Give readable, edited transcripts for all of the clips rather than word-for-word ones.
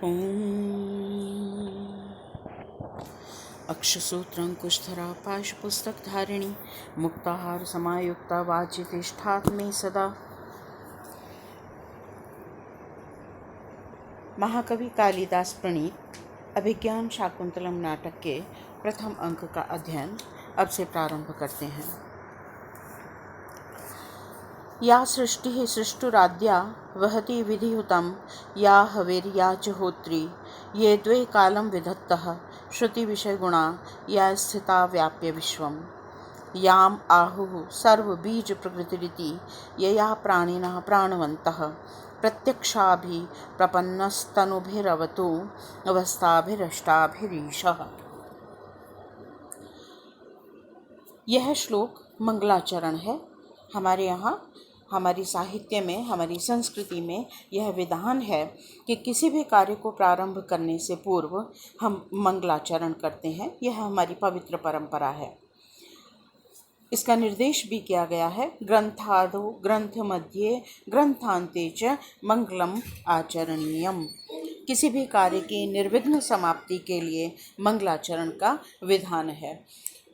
ॐ अक्षसूत्रंकुशधरा पाशपुस्तकधारिणी मुक्ताहार समायुक्ता वाचि तिष्ठात् मे सदा। महाकवि कालिदास प्रणीत अभिज्ञान शाकुंतलम नाटक के प्रथम अंक का अध्ययन अब से प्रारंभ करते हैं। या सृष्टि सृष्टुराद्या वहति विधिहुतं या हविर्या च होत्री ये द्वे कालं विधत्तः श्रुति विषय गुणा या स्थिता व्याप्य विश्वम् याम आहुः सर्वबीज प्रकृतिरिति यया प्राणिनः प्राणवन्तः प्रत्यक्षाभि प्रपन्नस्तनुभिरवतु अवस्थाभिरष्टाभिरीशः। यह श्लोक मंगलाचरण है। हमारे यहाँ हमारी साहित्य में, हमारी संस्कृति में यह विधान है कि किसी भी कार्य को प्रारंभ करने से पूर्व हम मंगलाचरण करते हैं। यह हमारी पवित्र परंपरा है। इसका निर्देश भी किया गया है, ग्रंथादो ग्रंथ मध्ये ग्रंथांते च मंगलम आचरणीयम। किसी भी कार्य की निर्विघ्न समाप्ति के लिए मंगलाचरण का विधान है।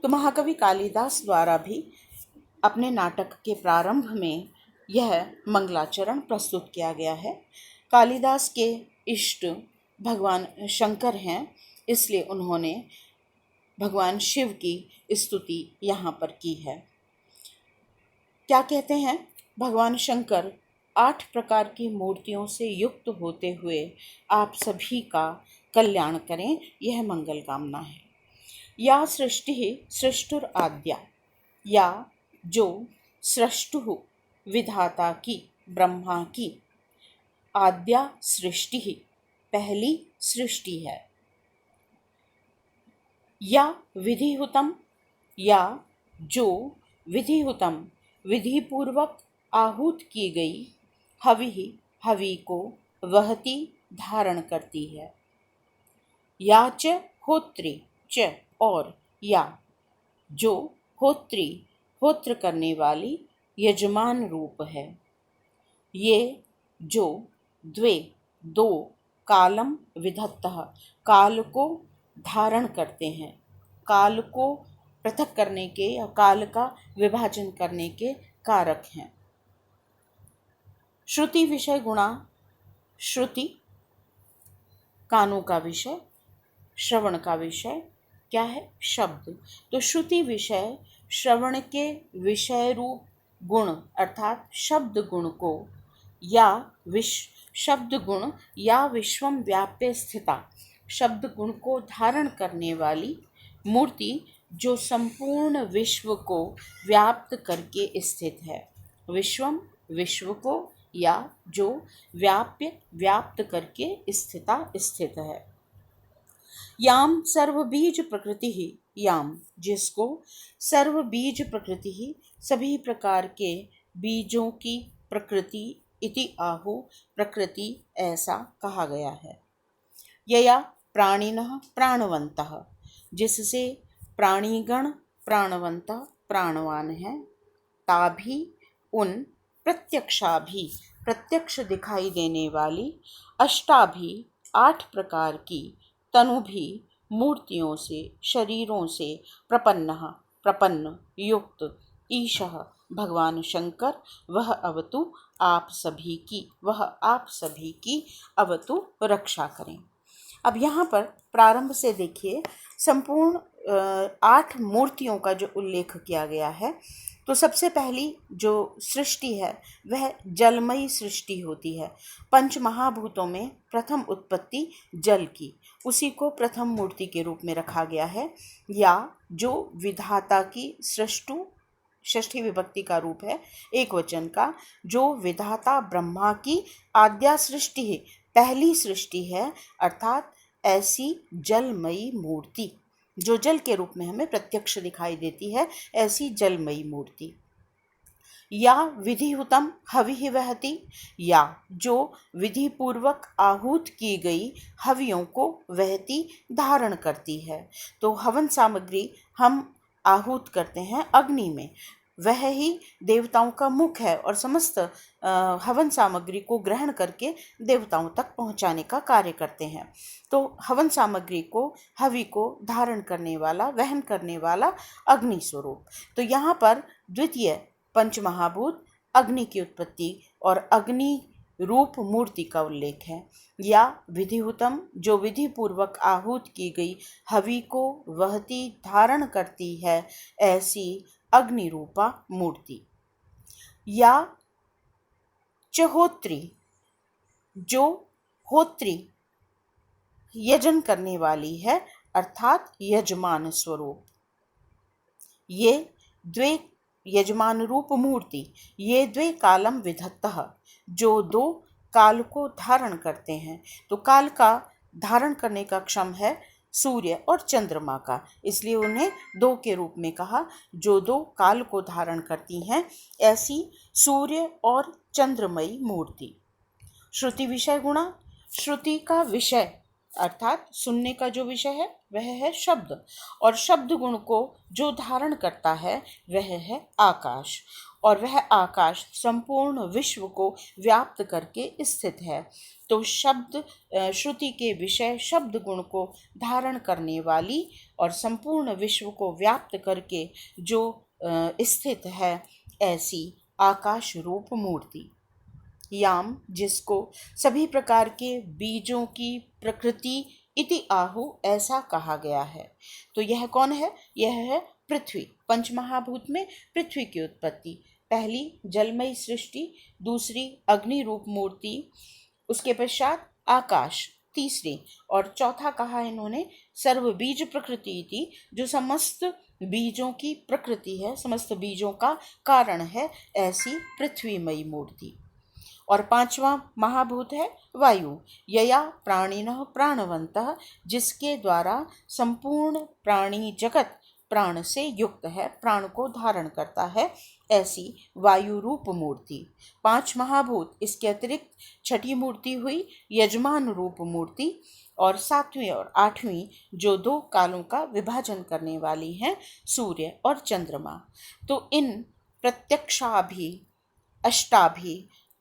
तो महाकवि कालिदास द्वारा भी अपने नाटक के प्रारंभ में यह मंगलाचरण प्रस्तुत किया गया है। कालिदास के इष्ट भगवान शंकर हैं, इसलिए उन्होंने भगवान शिव की स्तुति यहाँ पर की है। क्या कहते हैं? भगवान शंकर 8 प्रकार की मूर्तियों से युक्त होते हुए आप सभी का कल्याण करें, यह मंगल कामना है। या सृष्टि सृष्टुर आद्या, या जो सृष्टु विधाता की, ब्रह्मा की, आद्या सृष्टि पहली सृष्टि है, या विधिहुतम, या जो विधिहुतम विधिपूर्वक आहूत की गई हवि को वहती धारण करती है, या च होत्री च, और या जो होत्री होत्र करने वाली यजमान रूप है, ये जो द्वे दो कालम विधत्तः काल को धारण करते हैं, काल को पृथक करने के या काल का विभाजन करने के कारक हैं। श्रुति विषय गुणा, श्रुति कानों का विषय, श्रवण का विषय क्या है? शब्द। तो श्रुति विषय श्रवण के विषय रूप गुण अर्थात शब्द गुण को, या शब्द गुण या विश्वम व्याप्य स्थिता, शब्द गुण को धारण करने वाली मूर्ति जो संपूर्ण विश्व को व्याप्त करके स्थित है। विश्वम विश्व को, या जो व्याप्त करके स्थित है। याम सर्वबीज प्रकृति ही, याम जिसको सर्वबीज प्रकृति ही सभी प्रकार के बीजों की प्रकृति इति आहु, प्रकृति ऐसा कहा गया है। यया प्राणिनः प्राणवन्तः, जिससे प्राणीगण प्राणवंत प्राणवान है, ताभी उन प्रत्यक्षाभि प्रत्यक्ष दिखाई देने वाली, अष्टाभि 8 प्रकार की, तनु भी मूर्तियों से शरीरों से, प्रपन्न युक्त, ईशः भगवान शंकर, वह अवतु आप सभी की अवतु रक्षा करें। अब यहाँ पर प्रारंभ से देखिए, संपूर्ण 8 मूर्तियों का जो उल्लेख किया गया है। तो सबसे पहली जो सृष्टि है वह जलमयी सृष्टि होती है। 5 महाभूतों में प्रथम उत्पत्ति जल की, उसी को प्रथम मूर्ति के रूप में रखा गया है। या जो विधाता की, सृष्टु षष्ठी विभक्ति का रूप है, एक वचन का, जो विधाता ब्रह्मा की आद्या सृष्टि है, पहली सृष्टि है, अर्थात ऐसी जलमयी मूर्ति जो जल के रूप में हमें प्रत्यक्ष दिखाई देती है, ऐसी जलमयी मूर्ति। या विधिहुतम हवि वहति, या जो विधि पूर्वक आहूत की गई हवियों को वहती धारण करती है। तो हवन सामग्री हम आहूत करते हैं अग्नि में, वह ही देवताओं का मुख है और समस्त हवन सामग्री को ग्रहण करके देवताओं तक पहुंचाने का कार्य करते हैं। तो हवन सामग्री को, हवि को धारण करने वाला, वहन करने वाला अग्नि स्वरूप। तो यहाँ पर द्वितीय पंचमहाभूत अग्नि की उत्पत्ति और अग्नि रूप मूर्ति का उल्लेख है। या विधिहुतम, जो विधि पूर्वक आहूत की गई हवि को वहती धारण करती है, ऐसी अग्नि रूपा मूर्ति। या चहोत्री, जो होत्री यजन करने वाली है, अर्थात यजमान स्वरूप। ये द्वे यजमान रूप मूर्ति, ये द्वे कालम विधत्तः, जो दो काल को धारण करते हैं। तो काल का धारण करने का क्षम है सूर्य और चंद्रमा का, इसलिए उन्हें दो के रूप में कहा, जो दो काल को धारण करती हैं, ऐसी सूर्य और चंद्रमयी मूर्ति। श्रुति विषय गुणा, श्रुति का विषय अर्थात सुनने का जो विषय है वह है शब्द, और शब्द गुण को जो धारण करता है वह है आकाश, और वह आकाश संपूर्ण विश्व को व्याप्त करके स्थित है। तो शब्द, श्रुति के विषय शब्द गुण को धारण करने वाली और संपूर्ण विश्व को व्याप्त करके जो स्थित है, ऐसी आकाश रूप मूर्ति। याम, जिसको सभी प्रकार के बीजों की प्रकृति इति आहु, ऐसा कहा गया है। तो यह कौन है? यह है पृथ्वी। पंचमहाभूत में पृथ्वी की उत्पत्ति, पहली जलमयी सृष्टि, दूसरी अग्नि रूप मूर्ति, उसके पश्चात आकाश तीसरी, और चौथा कहा इन्होंने सर्व बीज प्रकृति थी, जो समस्त बीजों की प्रकृति है, समस्त बीजों का कारण है, ऐसी पृथ्वीमयी मूर्ति। और पांचवा महाभूत है वायु। यया प्राणिनः प्राणवंतः, जिसके द्वारा संपूर्ण प्राणी जगत प्राण से युक्त है, प्राण को धारण करता है, ऐसी वायु रूप मूर्ति। पांच महाभूत, इसके अतिरिक्त छठी मूर्ति हुई यजमान रूप मूर्ति, और सातवीं और आठवीं जो दो कालों का विभाजन करने वाली हैं, सूर्य और चंद्रमा। तो इन प्रत्यक्षाभि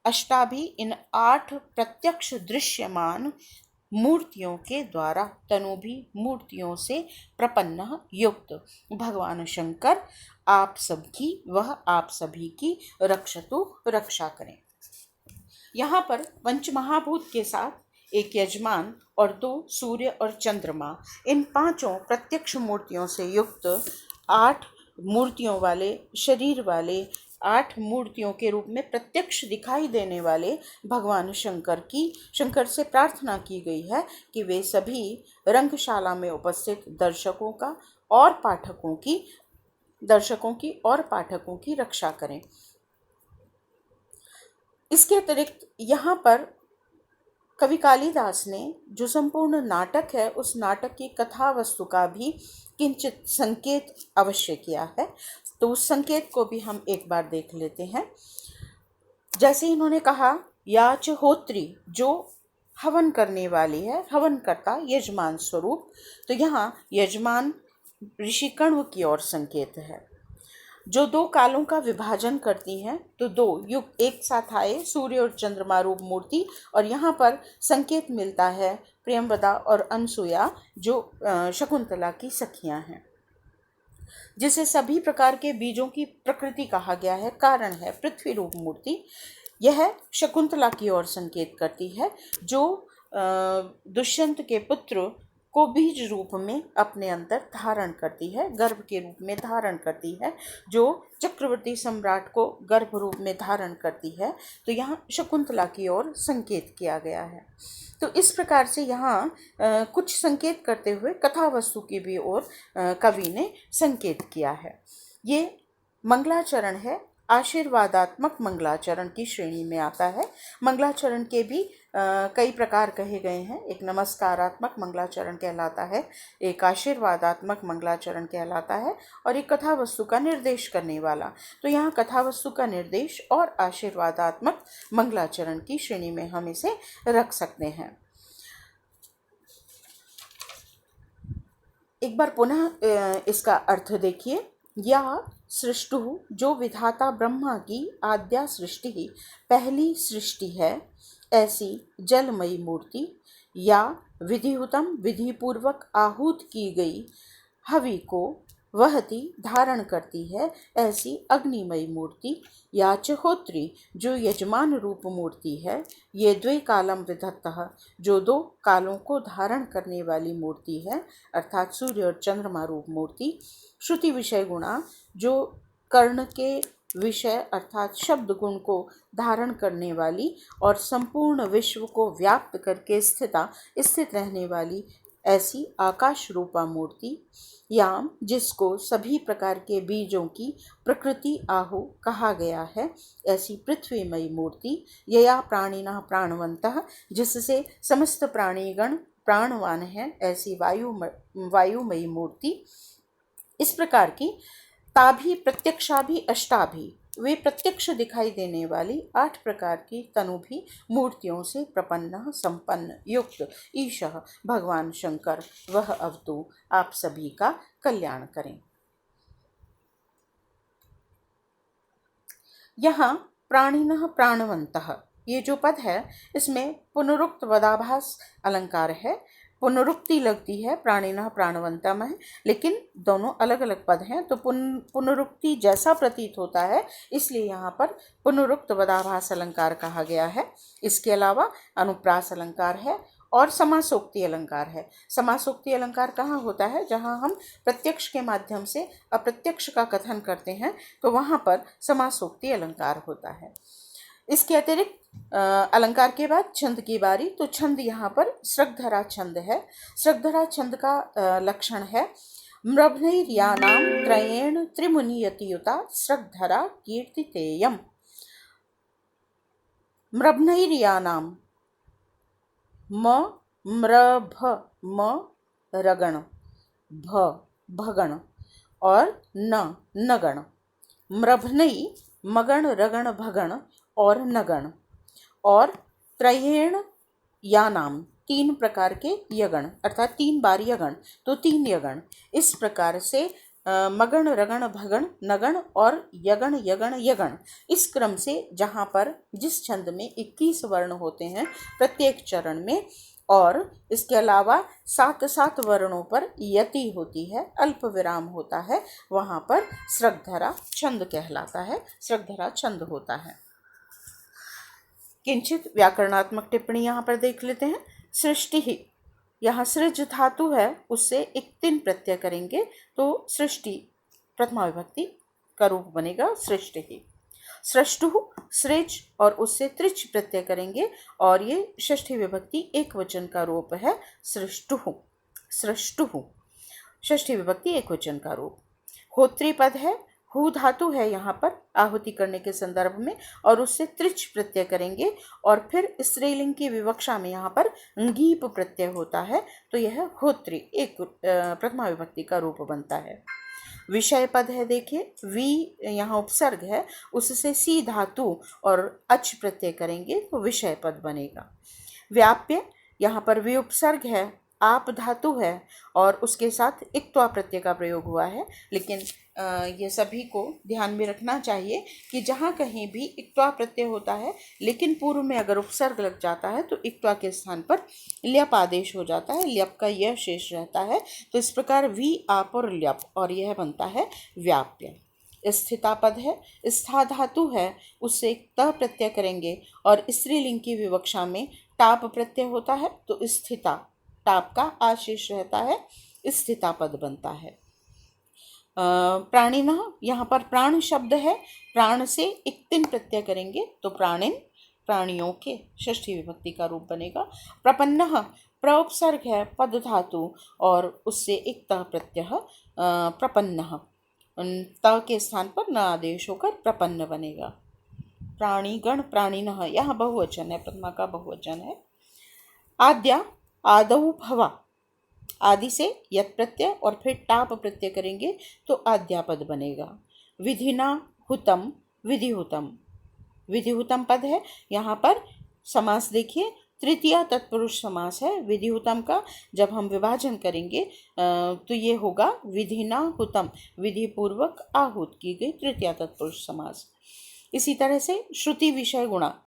अष्टाभि इन 8 प्रत्यक्ष दृश्यमान मूर्तियों के द्वारा तनुभी मूर्तियों से प्रपन्न युक्त भगवान शंकर आप सबकी, वह आप सभी की रक्षतु, रक्षा करें। यहाँ पर पंचमहाभूत के साथ एक यजमान और 2 सूर्य और चंद्रमा, इन पांचों प्रत्यक्ष मूर्तियों से युक्त 8 मूर्तियों वाले शरीर वाले, 8 मूर्तियों के रूप में प्रत्यक्ष दिखाई देने वाले भगवान शंकर से प्रार्थना की गई है कि वे सभी रंगशाला में उपस्थित दर्शकों और पाठकों की रक्षा करें। इसके अतिरिक्त यहाँ पर कवि कालिदास ने जो संपूर्ण नाटक है, उस नाटक की कथा वस्तु का भी किंचित संकेत अवश्य किया है। तो उस संकेत को भी हम एक बार देख लेते हैं। जैसे इन्होंने कहा याच होत्री, जो हवन करने वाली है, हवन करता यजमान स्वरूप, तो यहाँ यजमान ऋषि कण्व की ओर संकेत है। जो 2 कालों का विभाजन करती हैं, तो 2 युग एक साथ आए, सूर्य और चंद्रमा रूप मूर्ति, और यहाँ पर संकेत मिलता है प्रियंवदा और अनसुया, जो शकुंतला की सखियां हैं, जिसे सभी प्रकार के बीजों की प्रकृति कहा गया है, कारण है पृथ्वी रूप मूर्ति। यह शकुंतला की ओर संकेत करती है, जो दुष्यंत के पुत्र को बीज रूप में अपने अंदर धारण करती है, गर्भ के रूप में धारण करती है, जो चक्रवर्ती सम्राट को गर्भ रूप में धारण करती है। तो यहाँ शकुंतला की ओर संकेत किया गया है। तो इस प्रकार से यहाँ कुछ संकेत करते हुए कथा वस्तु की भी ओर कवि ने संकेत किया है। ये मंगलाचरण है, आशीर्वादात्मक मंगलाचरण की श्रेणी में आता है। मंगलाचरण के भी कई प्रकार कहे गए हैं। एक नमस्कारात्मक मंगलाचरण कहलाता है, एक आशीर्वादात्मक मंगलाचरण कहलाता है, और एक कथा वस्तु का निर्देश करने वाला। तो यहाँ कथा वस्तु का निर्देश और आशीर्वादात्मक मंगलाचरण की श्रेणी में हम इसे रख सकते हैं। एक बार पुनः इसका अर्थ देखिए। या सृष्टु, जो विधाता ब्रह्मा की आद्या सृष्टि ही पहली सृष्टि है, ऐसी जलमयी मूर्ति या विधिहुतम विधिपूर्वक आहूत की गई हवि को वहती धारण करती है, ऐसी अग्निमयी मूर्ति या च होत्री, जो यजमान रूप मूर्ति है। ये द्वे कालम विधत्तः, जो दो कालों को धारण करने वाली मूर्ति है, अर्थात सूर्य और चंद्रमा रूप मूर्ति। श्रुति विषय गुणा, जो कर्ण के विषय अर्थात शब्द गुण को धारण करने वाली और संपूर्ण विश्व को व्याप्त करके स्थित रहने वाली ऐसी आकाश रूपा मूर्ति, याम, जिसको सभी प्रकार के बीजों की प्रकृति आहु कहा गया है, ऐसी पृथ्वीमयी मूर्ति। यया प्राणिनः प्राणवन्तः, जिससे समस्त प्राणीगण प्राणवान है, ऐसी वायुमयी मूर्ति। इस प्रकार की ताभी प्रत्यक्षाभि अष्टाभि, वे प्रत्यक्ष दिखाई देने वाली 8 प्रकार की तनु भी मूर्तियों से प्रपन्न संपन्न युक्त ईशः भगवान शंकर, वह अवतु आप सभी का कल्याण करें। यहाँ प्राणिनः प्राणवन्तः, ये जो पद है इसमें पुनरुक्त वदाभास अलंकार है। पुनरुक्ति लगती है प्राणिनः प्राणवंतम है, लेकिन दोनों अलग अलग पद हैं, तो पुनरुक्ति जैसा प्रतीत होता है, इसलिए यहाँ पर पुनरुक्त वदाभास अलंकार कहा गया है। इसके अलावा अनुप्रास अलंकार है और समासोक्ति अलंकार है। समासोक्ति अलंकार कहाँ होता है? जहाँ हम प्रत्यक्ष के माध्यम से अप्रत्यक्ष का कथन करते हैं, तो वहाँ पर समासोक्ति अलंकार होता है। इसके अतिरिक्त अलंकार के बाद छंद की बारी, तो छंद यहाँ पर सृगधरा छंद है। सृगधरा छंद का लक्षण है म्रभ्नैर्यानां त्रयेण त्रिमुनियतियुता सृगधरा कीर्तितेयम्। म्रभ्नैर्यानां, म म्रभ म रगण, भ भगण और न नगण। म्रभ्नई मगण रगण भगण और नगण, और त्रयेण यानाम, 3 प्रकार के यगण अर्थात 3 बार यगण, तो 3 यगण। इस प्रकार से मगण रगण भगण नगण और यगण यगण यगण, इस क्रम से जहाँ पर जिस छंद में 21 वर्ण होते हैं प्रत्येक चरण में, और इसके अलावा 7 वर्णों पर यति होती है, अल्प विराम होता है, वहाँ पर सृगधरा छंद कहलाता है, सृगधरा छंद होता है। किंचित व्याकरणात्मक टिप्पणी यहाँ पर देख लेते हैं। सृष्टि ही, यहाँ सृज धातु है, उससे एक तिन प्रत्यय करेंगे तो सृष्टि प्रथमा विभक्ति का रूप बनेगा सृष्टि ही। सृष्टु सृज और उससे त्रिच प्रत्यय करेंगे और ये षष्ठी विभक्ति एक वचन का रूप है सृष्टु। सृष्टु षष्ठी विभक्ति एक वचन का रूप। होत्री पद है, हु धातु है यहाँ पर आहुति करने के संदर्भ में, और उससे त्रिच प्रत्यय करेंगे और फिर स्त्रीलिंग की विवक्षा में यहाँ पर ngीप प्रत्यय होता है, तो यह होत्री एक प्रथमा विभक्ति का रूप बनता है। विषय पद है, देखिए वी यहाँ उपसर्ग है, उससे सी धातु और अच प्रत्यय करेंगे तो विषय पद बनेगा। व्याप्य, यहाँ पर वी उपसर्ग है, आप धातु है और उसके साथ इक्त्वा प्रत्यय का प्रयोग हुआ है, लेकिन ये सभी को ध्यान में रखना चाहिए कि जहाँ कहीं भी इक्त्वा प्रत्यय होता है लेकिन पूर्व में अगर उपसर्ग लग जाता है तो इक्त्वा के स्थान पर ल्यप आदेश हो जाता है, ल्यप का यह शेष रहता है। तो इस प्रकार वी आप और ल्यप, और यह बनता है व्याप्य। स्थिता पद है, स्था धातु है, उससे एक त प्रत्यय करेंगे और स्त्रीलिंग की विवक्षा में टाप प्रत्यय होता है, तो स्थिता टाप का आशेष रहता है, स्थिता पद बनता है। प्राणिनः, यहाँ पर प्राण शब्द है, प्राण से एक तिन प्रत्यय करेंगे तो प्राणिन प्राणियों के षष्ठी विभक्ति का रूप बनेगा। प्रपन्नः, प्रउपसर्ग है, पद धातु और उससे एक त प्रत्यय प्रपन्नः, त के स्थान पर न आदेश होकर प्रपन्न बनेगा। प्राणीगण प्राणिनः, यहाँ बहुवचन है, प्रथमा का बहुवचन है। आद्या आदौ भवा, आदि से यत प्रत्यय और फिर टाप प्रत्यय करेंगे तो आद्यापद बनेगा। विधिना हुतम विधिहुतम, विधिहुतम पद है, यहाँ पर समास देखिए तृतीया तत्पुरुष समास है विधिहुतम का। जब हम विभाजन करेंगे तो ये होगा विधिना हुतम, विधि पूर्वक आहूत की गई तृतीया तत्पुरुष समास। इसी तरह से श्रुति विषय गुणा,